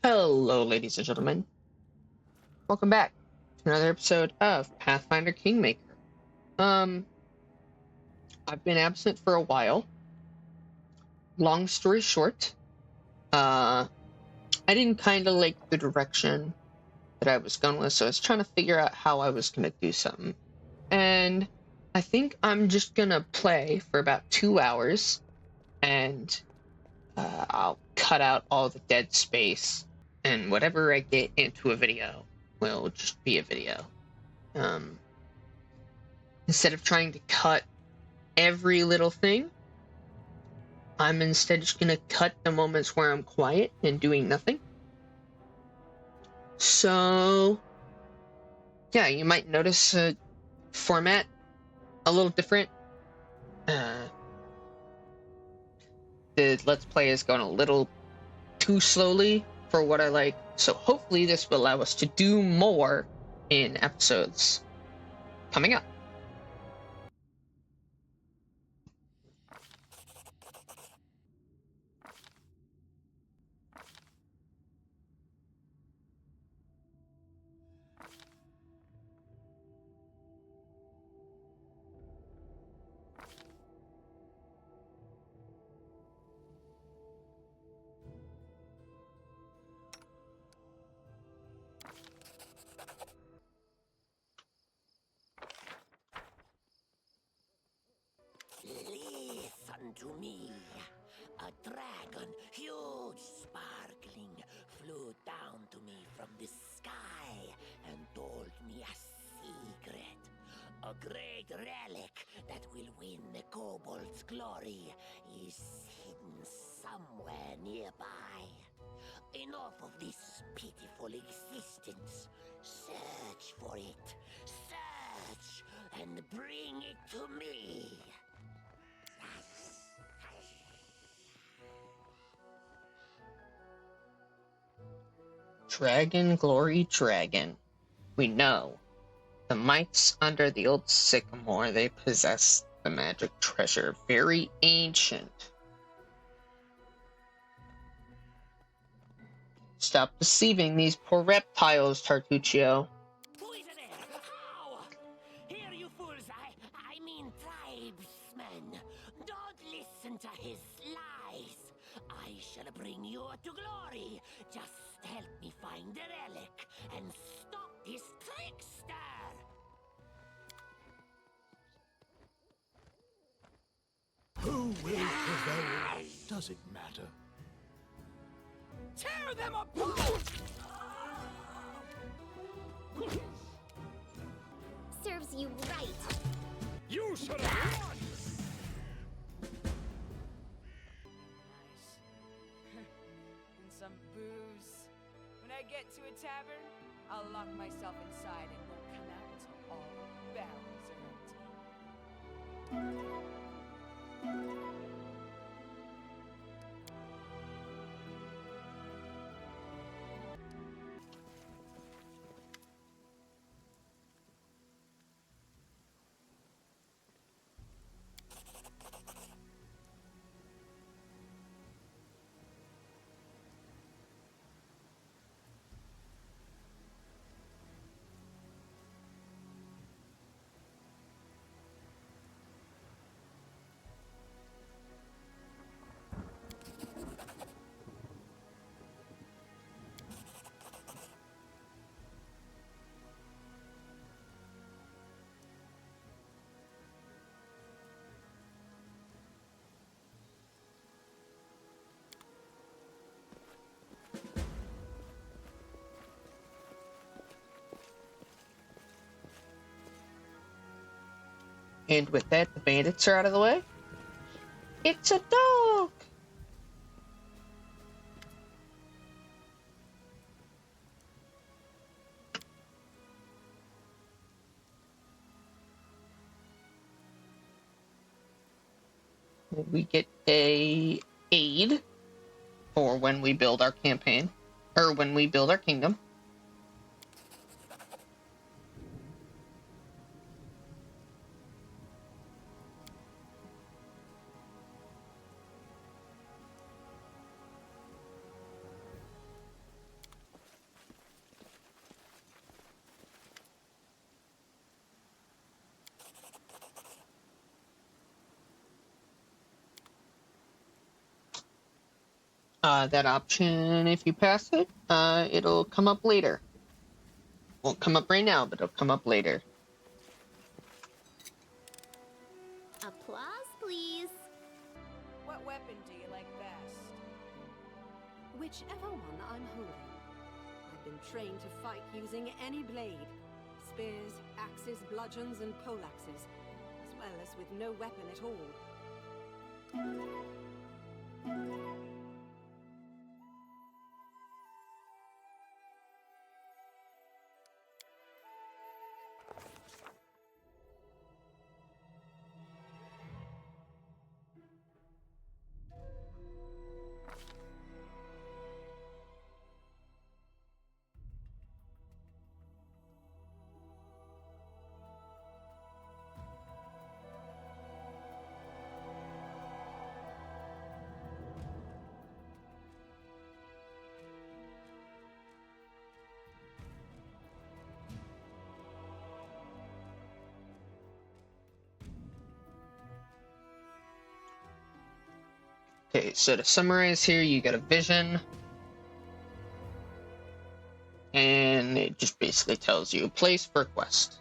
Hello, ladies and gentlemen. Welcome back to another episode of Pathfinder Kingmaker. I've been absent for a while. Long story short, I didn't kind of like the direction that I was going with, so I was trying to figure out how I was going to do something. And I think I'm just going to play for about 2 hours, and I'll cut out all the dead space, and whatever I get into a video will just be a video. Instead of trying to cut every little thing, I'm instead just gonna cut the moments where I'm quiet and doing nothing. So, yeah, you might notice a format a little different. The Let's Play is going a little too slowly for what I like, so hopefully this will allow us to do more in episodes coming up. Listen to me. A dragon, huge, sparkling, flew down to me from the sky and told me a secret. A great relic that will win the kobold's glory is hidden somewhere nearby. Enough of this pitiful existence. Search for it. Search and bring it to me. Dragon, glory, dragon. We know. The mites under the old Sycamore, they possess the magic treasure, very ancient. Stop deceiving these poor reptiles, Tartuccio. Who is there? How? Here, you fools! I mean tribesmen. Don't listen to his lies. I shall bring you to glory. Just help me find the relic and stop this trickster. Who will prevail? Does it matter? Tear them apart! Serves you right. You should have won! Nice. And some booze. When I get to a tavern, I'll lock myself inside and won't come out until all the barrels are empty. And with that, the bandits are out of the way. It's a dog! We get a aid for when we build our campaign, or when we build our kingdom. That option, if you pass it, it'll come up later. Won't come up right now, but it'll come up later. Applause, please. What weapon do you like best? Whichever one I'm holding. I've been trained to fight using any blade. Spears, axes, bludgeons, and poleaxes, as well as with no weapon at all. Okay, so to summarize here, you got a vision. And it just basically tells you a place for a quest.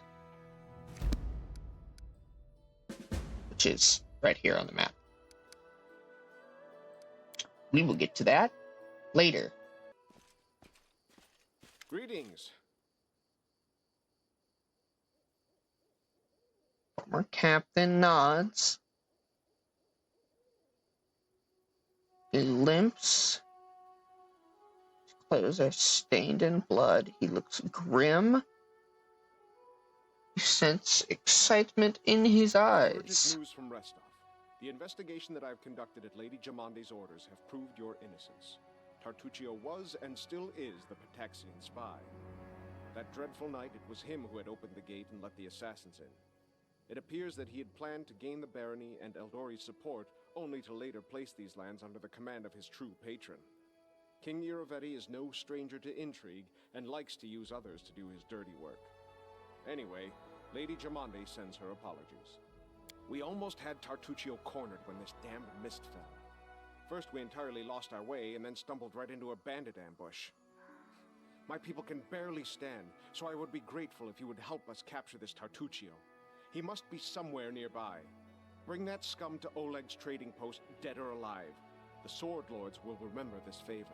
Which is right here on the map. We will get to that later. Greetings. Former captain nods. He limps. His clothes are stained in blood. He looks grim. You sense excitement in his Urgent eyes. news from Restov. The investigation that I've conducted at Lady Jamande's orders have proved your innocence. Tartuccio was and still is the Pataxian spy. That dreadful night, it was him who had opened the gate and let the assassins in. It appears that he had planned to gain the barony and Eldori's support, only to later place these lands under the command of his true patron. King Iravetti is no stranger to intrigue and likes to use others to do his dirty work. Anyway, Lady Jamande sends her apologies. We almost had Tartuccio cornered when this damned mist fell. First we entirely lost our way and then stumbled right into a bandit ambush. My people can barely stand, so I would be grateful if you would help us capture this Tartuccio. He must be somewhere nearby. Bring that scum to Oleg's trading post, dead or alive. The Sword Lords will remember this favor.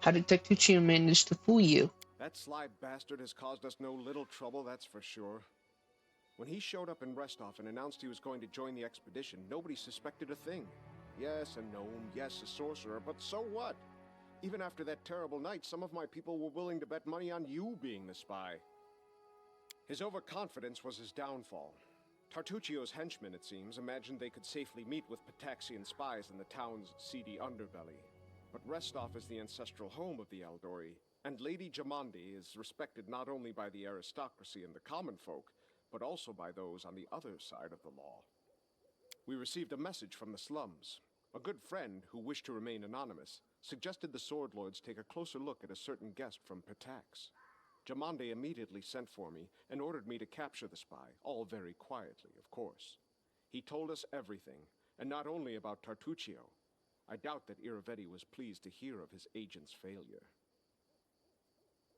How did Tartuccio manage to fool you? That sly bastard has caused us no little trouble, that's for sure. When he showed up in Restov and announced he was going to join the expedition, nobody suspected a thing. Yes, a gnome, yes, a sorcerer, but so what? Even after that terrible night, some of my people were willing to bet money on you being the spy. His overconfidence was his downfall. Tartuccio's henchmen, it seems, imagined they could safely meet with Pataxian spies in the town's seedy underbelly. But Restov is the ancestral home of the Eldori, and Lady Jamande is respected not only by the aristocracy and the common folk, but also by those on the other side of the law. We received a message from the slums. A good friend, who wished to remain anonymous, suggested the Sword Lords take a closer look at a certain guest from Patax. Jamande immediately sent for me and ordered me to capture the spy, all very quietly, of course. He told us everything, and not only about Tartuccio. I doubt that Iravetti was pleased to hear of his agent's failure.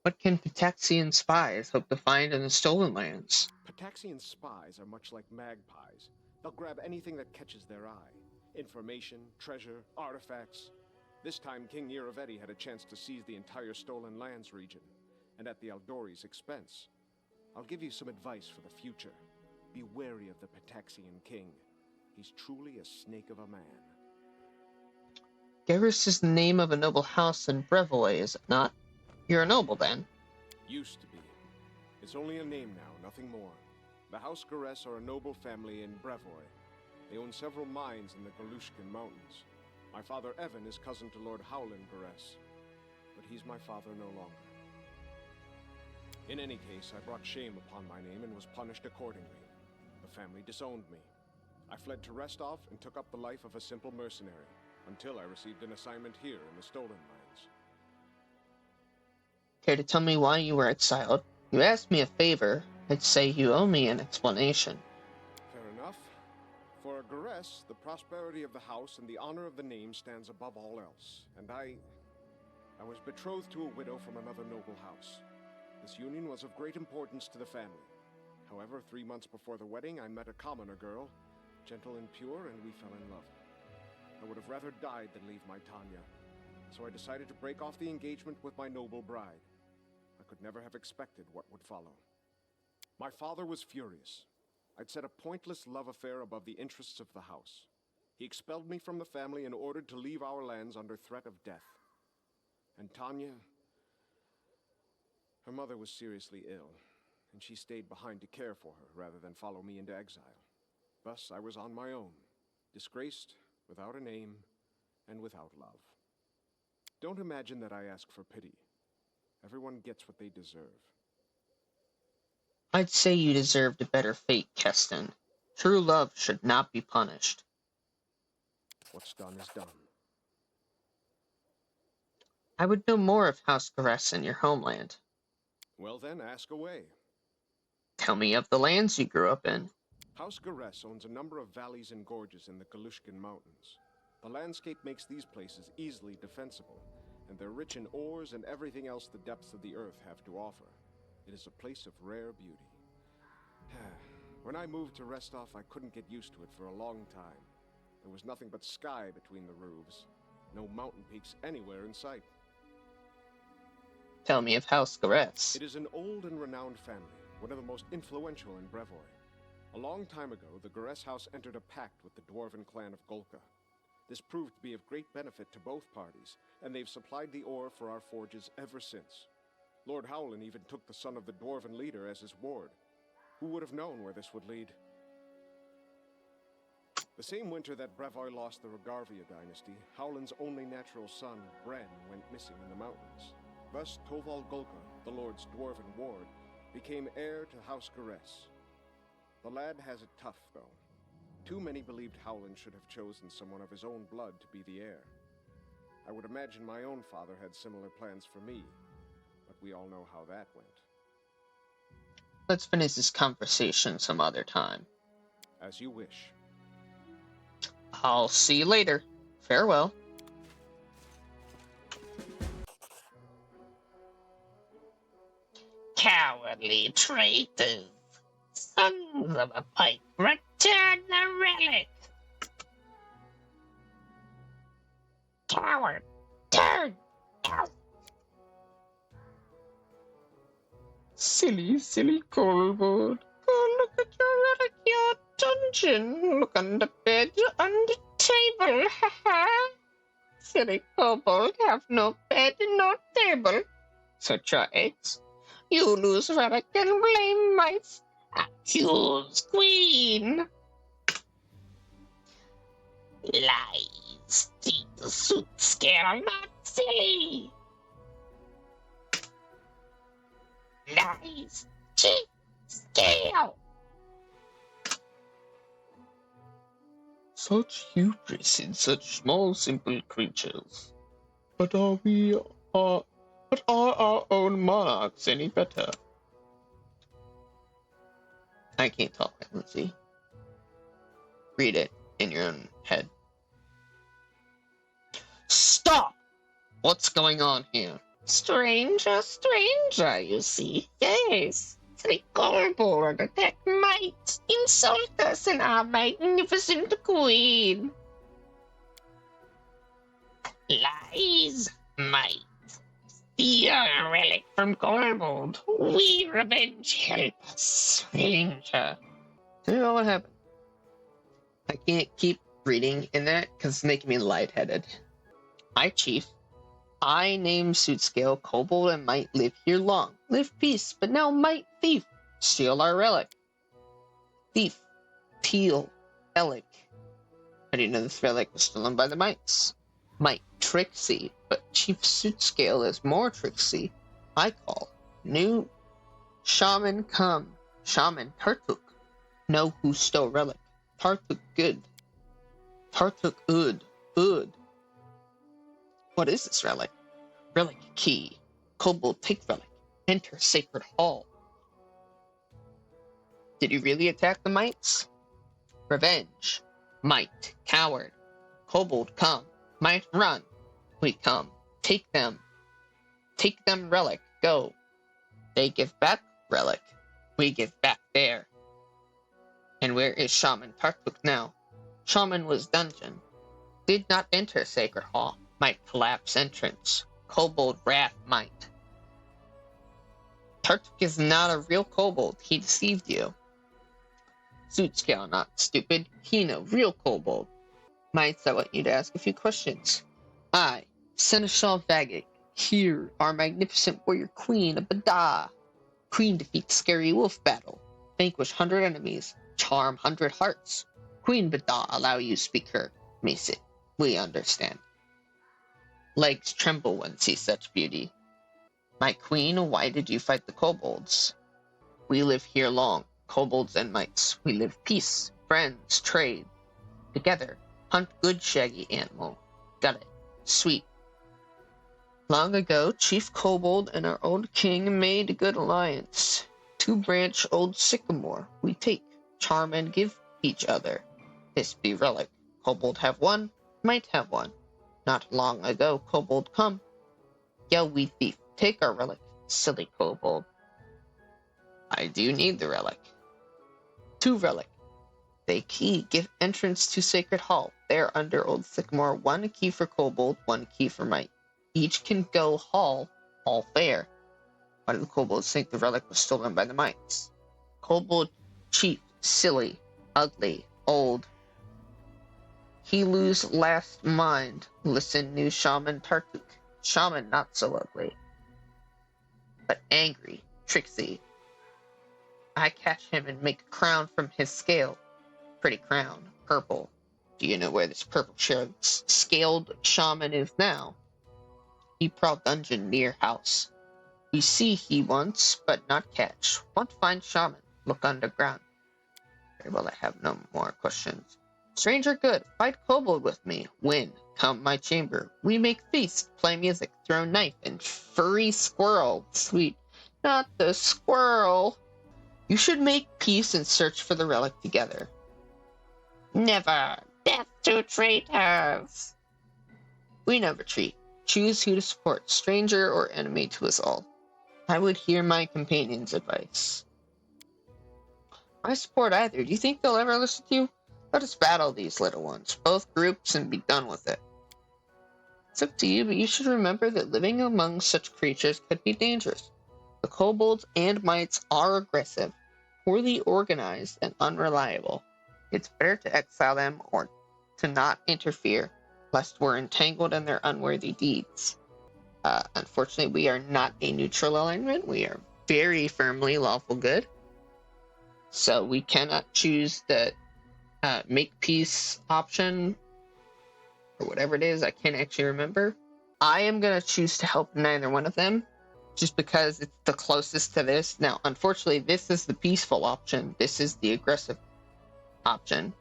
What can Pataxian spies hope to find in the stolen lands? Pataxian spies are much like magpies. They'll grab anything that catches their eye. Information, treasure, artifacts. This time King Iravetti had a chance to seize the entire stolen lands region, and at the Eldori's expense. I'll give you some advice for the future. Be wary of the Pataxian king. He's truly a snake of a man. Garrus is the name of a noble house in Brevoy, is it not? You're a noble, then? Used to be. It's only a name now, nothing more. The House Garess are a noble family in Brevoy. They own several mines in the Galushkin Mountains. My father Evan is cousin to Lord Howland Garess, but he's my father no longer. In any case, I brought shame upon my name and was punished accordingly. The family disowned me. I fled to Restov and took up the life of a simple mercenary, until I received an assignment here in the Stolen Lands. Care to tell me why you were exiled? You asked me a favor. I'd say you owe me an explanation. Fair enough. For Garess, the prosperity of the house and the honor of the name stands above all else, and I was betrothed to a widow from another noble house. This union was of great importance to the family. However, 3 months before the wedding, I met a commoner girl, gentle and pure, and we fell in love. I would have rather died than leave my Tanya, so I decided to break off the engagement with my noble bride. I could never have expected what would follow. My father was furious. I'd set a pointless love affair above the interests of the house. He expelled me from the family and ordered to leave our lands under threat of death. And Tanya, her mother was seriously ill, and she stayed behind to care for her rather than follow me into exile. Thus, I was on my own, disgraced, without a name, and without love. Don't imagine that I ask for pity. Everyone gets what they deserve. I'd say you deserved a better fate, Keston. True love should not be punished. What's done is done. I would know more of House Garess in your homeland. Well then, ask away. Tell me of the lands you grew up in. House Garess owns a number of valleys and gorges in the Galushkin Mountains. The landscape makes these places easily defensible, and they're rich in ores and everything else the depths of the earth have to offer. It is a place of rare beauty. When I moved to Restov, I couldn't get used to it for a long time. There was nothing but sky between the roofs. No mountain peaks anywhere in sight. Tell me of House Garess. It is an old and renowned family, one of the most influential in Brevoy. A long time ago, the Garess house entered a pact with the dwarven clan of Golka. This proved to be of great benefit to both parties, and they've supplied the ore for our forges ever since. Lord Howland even took the son of the dwarven leader as his ward. Who would have known where this would lead? The same winter that Brevoy lost the Rogarvia dynasty, Howland's only natural son, Bren, went missing in the mountains. Thus, Toval Golka, the Lord's dwarven ward, became heir to House Garess. The lad has it tough, though. Too many believed Howland should have chosen someone of his own blood to be the heir. I would imagine my own father had similar plans for me, but we all know how that went. Let's finish this conversation some other time. As you wish. I'll see you later. Farewell. Cowardly traitors! Sons of a pike, return the relic! Coward! Turn! Out! Silly, silly Colwood. Go look at your relic, your dungeon. Look under bed, under table. Ha ha! Silly kobold, have no bed, no table. Such are eggs. You lose relic and blame mice. Accuse queen! Lies! Steal the suit scale, not silly! Lies! Cheat! Scale! Such hubris in such small, simple creatures. But are our own monarchs any better? I can't talk, let's see. Read it in your own head. Stop! What's going on here? Stranger, stranger, you see. Yes, the Corboard that might insult us and our magnificent queen. Lies, might. Steal a relic from Corboard. We revenge help us, stranger. You know what happened? I can't keep reading in that because it's making me lightheaded. Hi, Chief. I named Suitscale, Kobold, and Might live here long. Live peace, but now Might thief. Steal our relic. Thief. Teal. Relic. I didn't know this relic was stolen by the Mites. Might tricksy, but Chief Suitscale is more tricksy. I call. New Shaman come. Shaman Tartuk. Know who stole relic. Tartuk good. Tartuk ud. Ud. What is this relic? Relic key. Kobold take relic. Enter sacred hall. Did you really attack the Mites? Revenge. Might, coward. Kobold, come. Might, run. We come. Take them. Take them, relic. Go. They give back, relic. We give back there. And where is Shaman Tartuk now? Shaman was dungeon. Did not enter sacred hall. Might collapse entrance. Kobold wrath might. Tartuk is not a real kobold. He deceived you. Suit scale, not stupid. He no real kobold. Mites, I want you to ask a few questions. I, Seneschal Vagik, here, our magnificent warrior queen of Bada. Queen defeats scary wolf battle. Vanquish 100 enemies. Charm 100 hearts. Queen Bada allow you speak her. Mace it. We understand. Legs tremble when see such beauty. My queen, why did you fight the kobolds? We live here long, kobolds and mites. We live peace, friends, trade. Together, hunt good shaggy animal. Got it. Sweet. Long ago, Chief Kobold and our old king made a good alliance. 2-branch old Sycamore we take, charm and give each other. This be relic. Kobold have one, might have one. Not long ago, Kobold come. Yo, we thief, take our relic, silly Kobold. I do need the relic. 2 relic. They key, give entrance to Sacred Hall. There under old Sycamore, 1 key for Kobold, 1 key for might. Each can go hall, all fair. Why do the kobolds think the relic was stolen by the mites? Kobold cheap, silly, ugly, old. He lose last mind. Listen, new Shaman Tartuk. Shaman not so ugly, but angry, tricksy. I catch him and make a crown from his scale. Pretty crown, purple. Do you know where this purple scaled shaman is now? He prowl dungeon near house. We see he wants, but not catch. Want find shaman, look underground. Very well, I have no more questions. Stranger good, fight kobold with me. Win, come my chamber. We make feast, play music, throw knife, and furry squirrel. Sweet, not the squirrel. You should make peace and search for the relic together. Never. Death to traitors. We never treat. Choose who to support, stranger or enemy to us all. I would hear my companion's advice. I support either. Do you think they'll ever listen to you? Let us battle these little ones, both groups, and be done with it. It's up to you, but you should remember that living among such creatures could be dangerous. The kobolds and mites are aggressive, poorly organized, and unreliable. It's better to exile them or to not interfere, lest we're entangled in their unworthy deeds. Unfortunately, we are not a neutral alignment. We are very firmly lawful good. So we cannot choose the make peace option, or whatever it is. I can't actually remember. I am going to choose to help neither one of them, just because it's the closest to this. Now, unfortunately, this is the peaceful option. This is the aggressive option.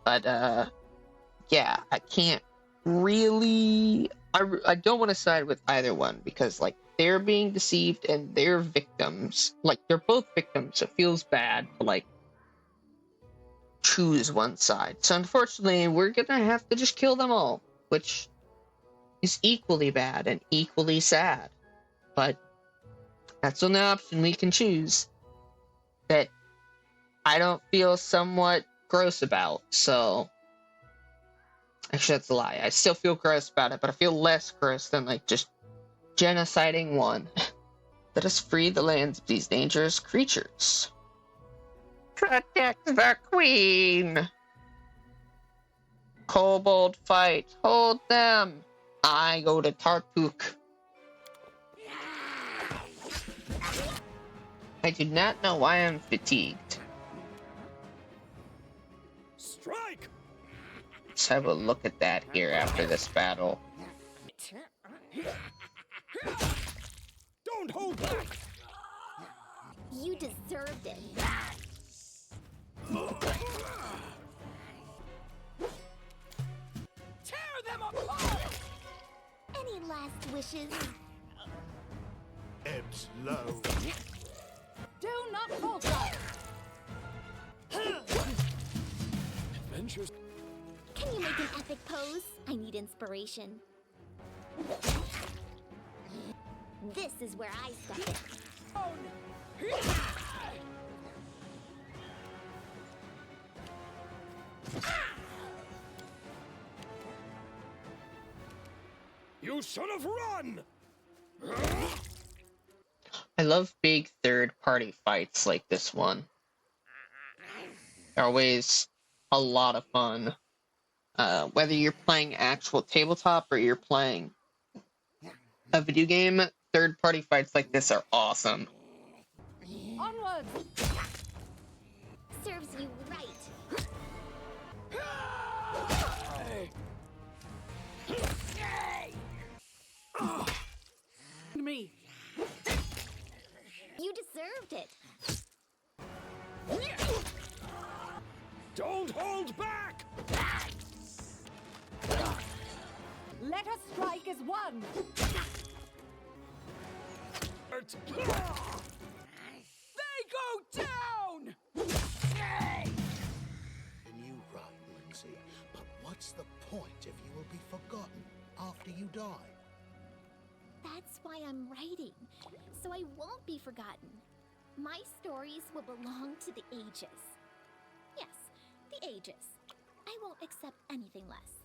But, yeah, I can't really... I don't want to side with either one, because, like, they're being deceived and they're victims. Like, they're both victims, so it feels bad to, like, choose one side. So, unfortunately, we're gonna have to just kill them all, which is equally bad and equally sad. But that's the only option we can choose that I don't feel somewhat gross about, so... Actually, that's a lie. I still feel gross about it, but I feel less gross than, like, just genociding one. Let us free the lands of these dangerous creatures. Protect the queen! Kobold fight. Hold them! I go to Tartuk. I do not know why I'm fatigued. Strike! Let's have a look at that here after this battle. Don't hold back! You deserved it. Tear them apart! Any last wishes? Ebbs low. Do not falter! Adventures. Can you make an epic pose? I need inspiration. This is where I step in. You should have run! I love big third-party fights like this one. They're always a lot of fun. Whether you're playing actual tabletop or you're playing a video game, third-party fights like this are awesome. Onwards! Serves you right. Me. You deserved it. Don't hold back! Let us strike as one. They go down! And you right, Lindsay. But what's the point if you will be forgotten after you die? That's why I'm writing, so I won't be forgotten. My stories will belong to the ages. Yes, the ages. I won't accept anything less.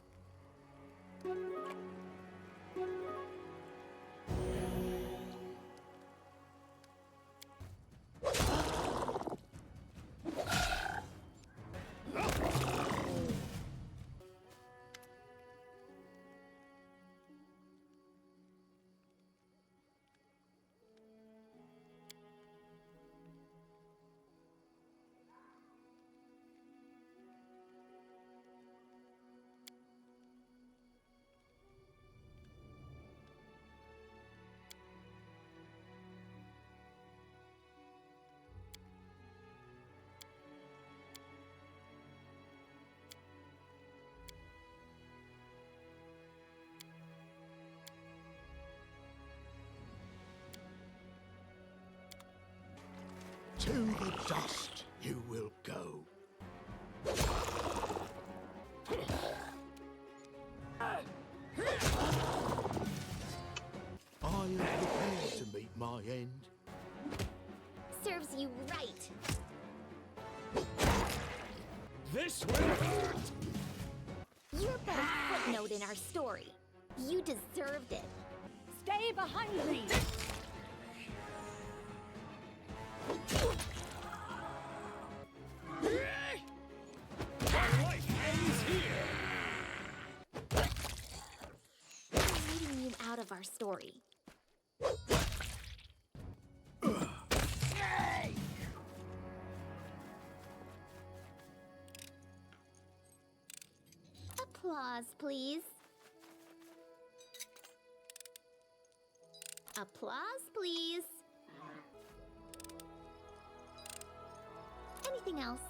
To the dust you will go. I am prepared to meet my end. Serves you right. This will hurt! You're but a footnote in our story. You deserved it. Stay behind me. My life ends here! I'm leading you out of our story. Applause, please. Applause, please. Anything else?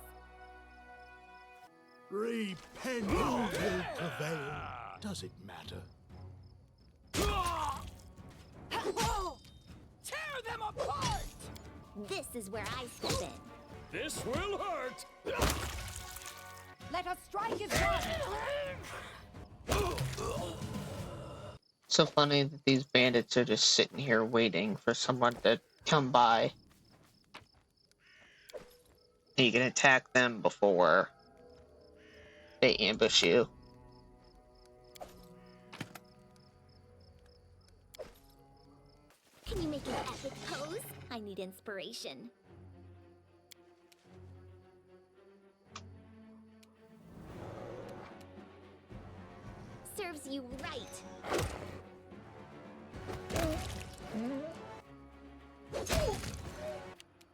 Repent will prevail. Does it matter? Tear them apart! This is where I step in. This will hurt! Let us strike as one. So funny that these bandits are just sitting here waiting for someone to come by. You can attack them before they ambush you. Can you make an epic pose? I need inspiration. Serves you right.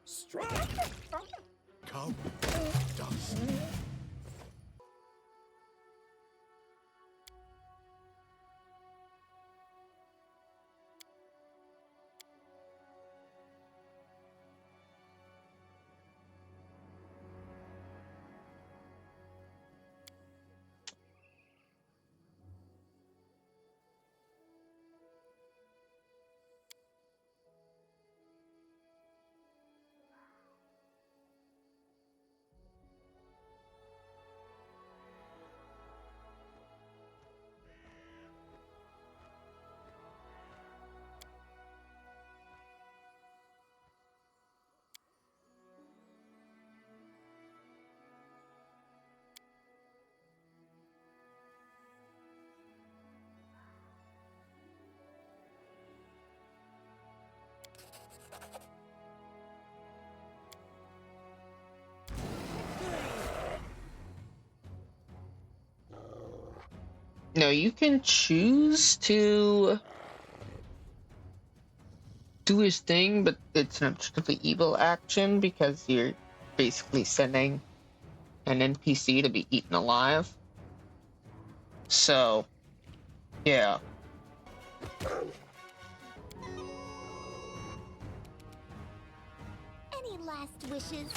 Strike! Come, dust. No, you can choose to do his thing, but it's an objectively evil action because you're basically sending an NPC to be eaten alive. So, yeah. Any last wishes?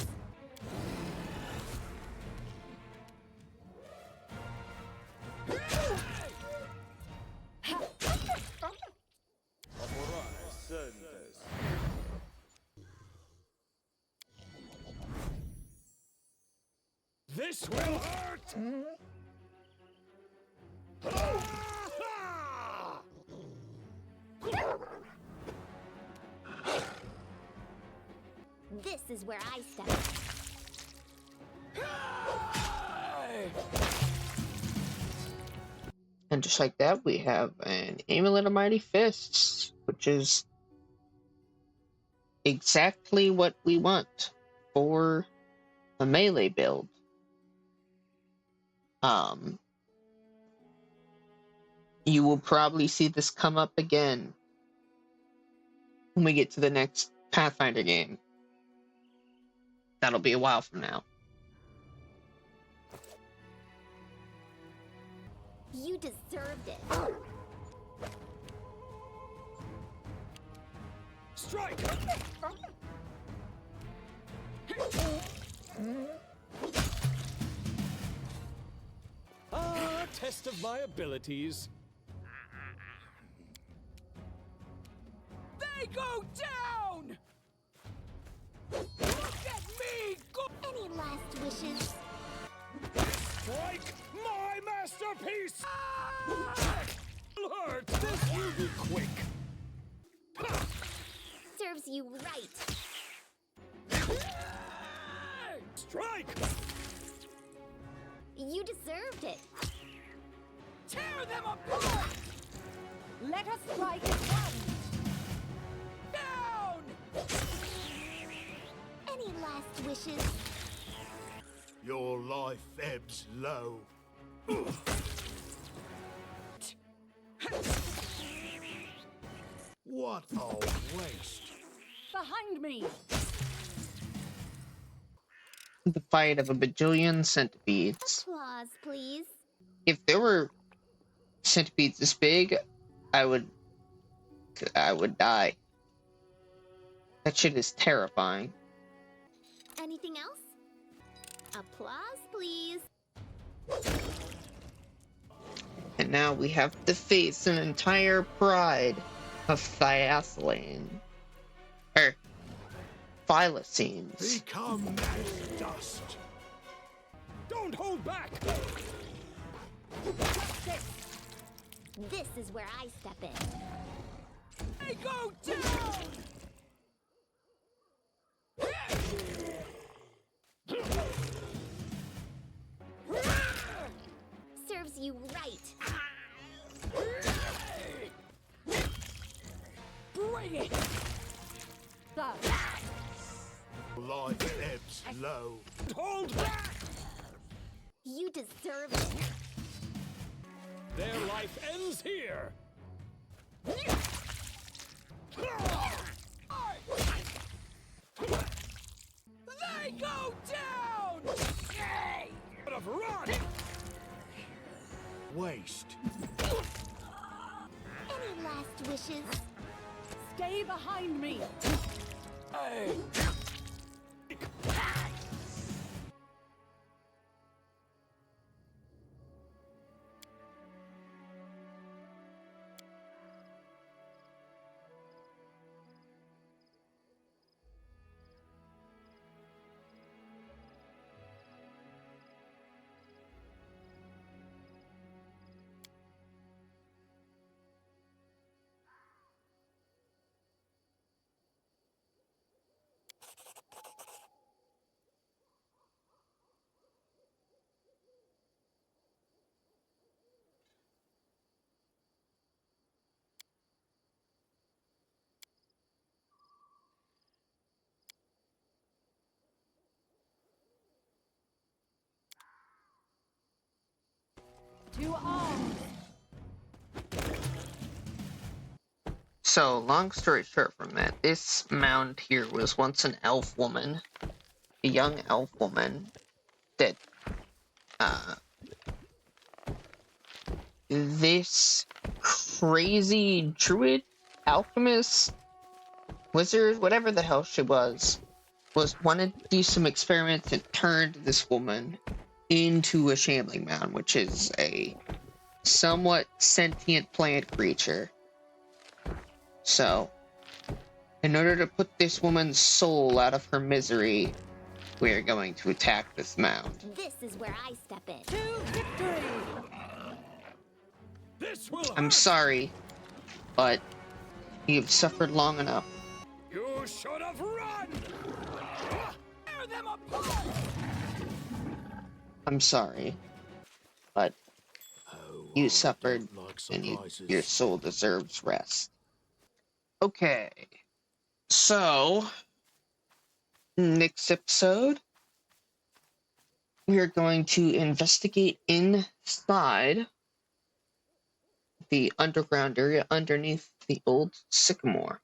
This will hurt! This is where I step in. And just like that, we have an Amulet of Mighty Fists, which is exactly what we want for a melee build. You will probably see this come up again when we get to the next Pathfinder game. That'll be a while from now. You deserved it. Strike! Test of my abilities. They go down! Look at me go! Any last wishes? Strike my masterpiece! Will hurt. This will be quick. Serves you right. Strike! You deserved it. Tear them apart! Let us strike at once! Down! Any last wishes? Your life ebbs low. What a waste. Behind me! The fight of a bajillion centipedes. Applause, please. If there were centipedes this big, I would die. That shit is terrifying. Anything else? Applause, please. And now we have to face an entire pride of Thylacine. Thylacines. Become as dust. Don't hold back! This is where I step in. They go down! Serves you right. Bring it! Life ebbs low. Hold back! You deserve it. Their life ends here! They go down! But of run! Waste. Any last wishes? Stay behind me! To arms! So, long story short from that, this mound here was once an elf woman, a young elf woman, that, this crazy druid, alchemist, wizard, whatever the hell she was wanted to do some experiments and turned this woman into a shambling mound, which is a somewhat sentient plant creature. So, in order to put this woman's soul out of her misery, we are going to attack this mound. This is where I step in. To victory! This will I'm hurt. sorry, but you've suffered long enough. You should have run. Tear them apart! I'm sorry, but you suffered, and your soul deserves rest. Okay, so next episode, we are going to investigate inside the underground area underneath the old Sycamore.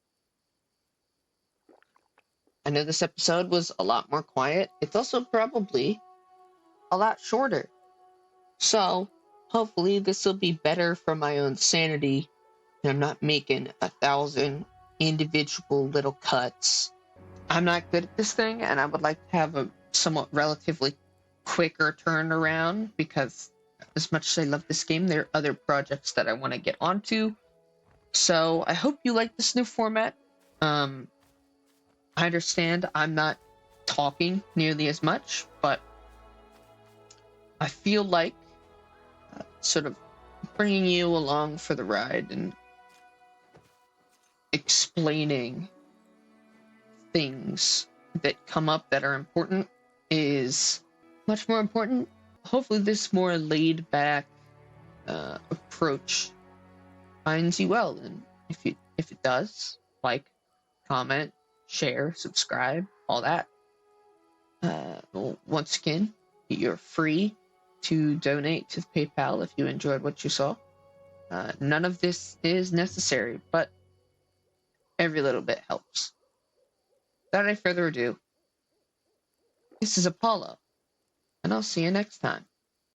I know this episode was a lot more quiet. It's also probably a lot shorter. So, hopefully this will be better for my own sanity, and I'm not making 1,000 individual little cuts. I'm not good at this thing, and I would like to have a somewhat relatively quicker turnaround, because as much as I love this game, there are other projects that I want to get onto. So I hope you like this new format. I understand I'm not talking nearly as much, but I feel like sort of bringing you along for the ride and explaining things that come up that are important is much more important. Hopefully this more laid back approach finds you well, and if it does, like, comment, share, subscribe, all that. Well, once again, you're free to donate to PayPal if you enjoyed what you saw. None of this is necessary, but every little bit helps. Without any further ado, this is Apollo, and I'll see you next time.